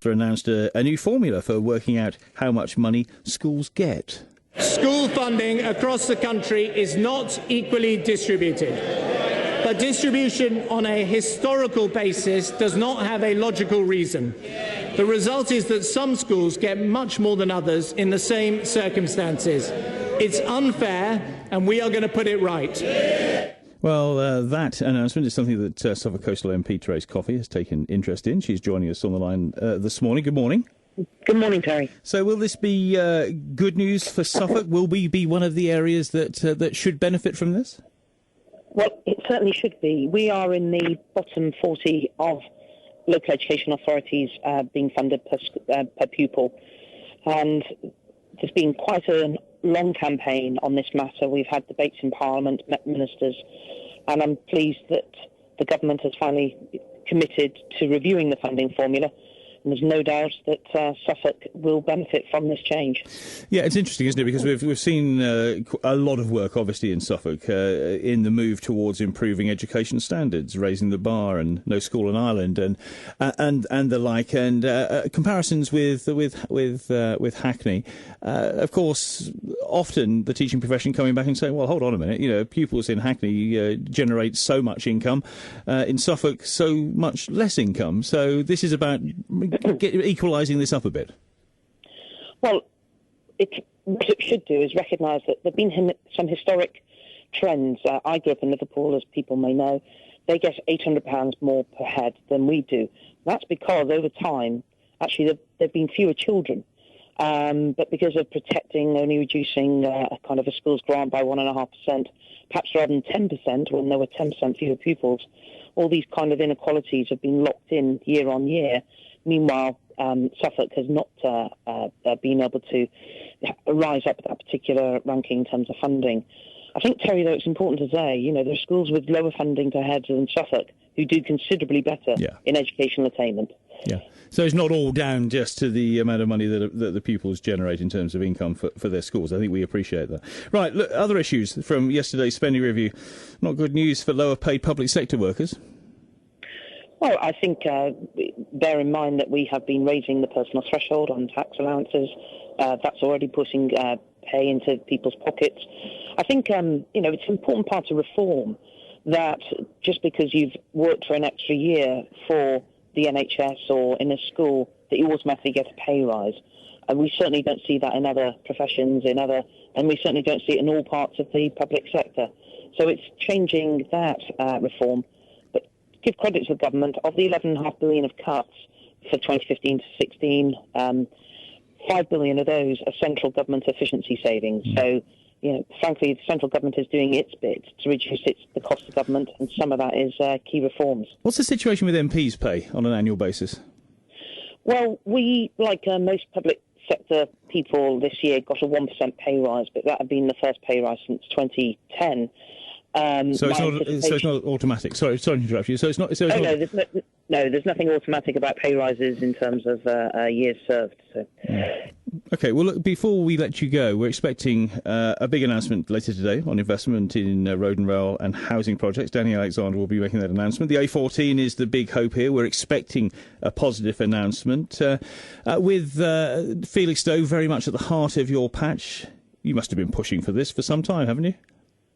announced a new formula for working out how much money schools get. School funding across the country is not equally distributed. But distribution on a historical basis does not have a logical reason. The result is that some schools get much more than others in the same circumstances. It's unfair, and we are going to put it right. Well, that announcement is something that Suffolk Coastal MP Therese Coffey has taken interest in. She's joining us on the line this morning. Good morning. Good morning, Terry. So will this be good news for Suffolk? Will we be one of the areas that should benefit from this? Well, it certainly should be. We are in the bottom 40 of local education authorities being funded per pupil. And there's been quite a long campaign on this matter. We've had debates in Parliament, met ministers, and I'm pleased that the government has finally committed to reviewing the funding formula. And there's no doubt that Suffolk will benefit from this change. Yeah, it's interesting, isn't it? Because we've seen a lot of work, obviously, in Suffolk in the move towards improving education standards, raising the bar, and No School in Ireland, and the like, and comparisons with Hackney. Of course, often the teaching profession coming back and saying, "Well, hold on a minute. You know, pupils in Hackney generate so much income, in Suffolk so much less income. So this is about equalising this up a bit." Well, what it should do is recognise that there have been some historic trends. I grew up in Liverpool, as people may know. They get £800 more per head than we do. That's because over time, actually, there have been fewer children. But because of protecting, only reducing kind of a school's grant by 1.5%, perhaps rather than 10% when there were 10% fewer pupils, all these kind of inequalities have been locked in year on year. Meanwhile, Suffolk has not been able to rise up that particular ranking in terms of funding. I think, Terry, though, it's important to say, you know, there are schools with lower funding per head than Suffolk who do considerably better in educational attainment. Yeah. So it's not all down just to the amount of money that the pupils generate in terms of income for their schools. I think we appreciate that. Right, look, other issues from yesterday's spending review. Not good news for lower paid public sector workers. Well, I think bear in mind that we have been raising the personal threshold on tax allowances. That's already putting pay into people's pockets. I think, you know, it's an important part of reform that just because you've worked for an extra year for the NHS or in a school, that you automatically get a pay rise. And we certainly don't see that in other professions, and we certainly don't see it in all parts of the public sector. So it's changing that reform. But give credit to the government. Of the £11.5 billion of cuts for 2015 to 16, £5 billion of those are central government efficiency savings. So, you know, frankly, the central government is doing its bit to reduce the cost of government, and some of that is key reforms. What's the situation with MPs' pay on an annual basis? Well, we, like most public sector people this year, got a 1% pay rise, but that had been the first pay rise since 2010. So it's not automatic. Sorry to interrupt you. So it's not. There's nothing automatic about pay rises in terms of years served. So. Okay. Well, look, before we let you go, we're expecting a big announcement later today on investment in road and rail and housing projects. Danny Alexander will be making that announcement. The A14 is the big hope here. We're expecting a positive announcement with Felix Stowe very much at the heart of your patch. You must have been pushing for this for some time, haven't you?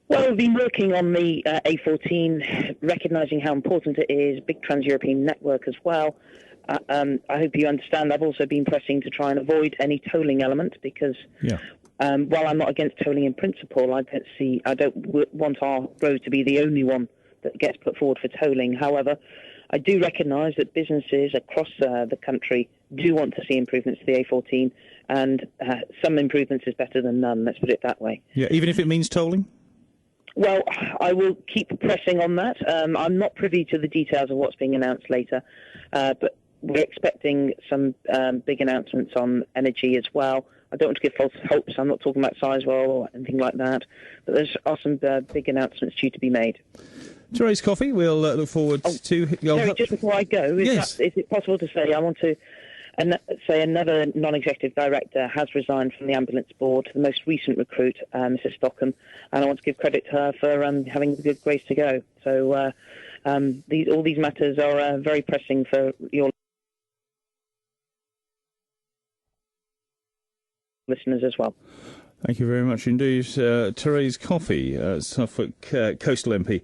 Well, we've been working on the A14, recognising how important it is, big trans-European network as well. I hope you understand I've also been pressing to try and avoid any tolling element because while I'm not against tolling in principle, I don't want our road to be the only one that gets put forward for tolling. However, I do recognise that businesses across the country do want to see improvements to the A14, and some improvements is better than none, let's put it that way. Yeah, even if it means tolling? Well, I will keep pressing on that. I'm not privy to the details of what's being announced later, but we're expecting some big announcements on energy as well. I don't want to give false hopes. I'm not talking about Sizewell or anything like that, but there are some big announcements due to be made. Therese Coffey, we'll look forward to... Terry, just before I go, is it possible to say I want to say another non-executive director has resigned from the ambulance board, the most recent recruit, Mrs. Stockham, and I want to give credit to her for having the good grace to go. So all these matters are very pressing for your listeners as well. Thank you very much indeed. Therese Coffey, Suffolk Coastal MP.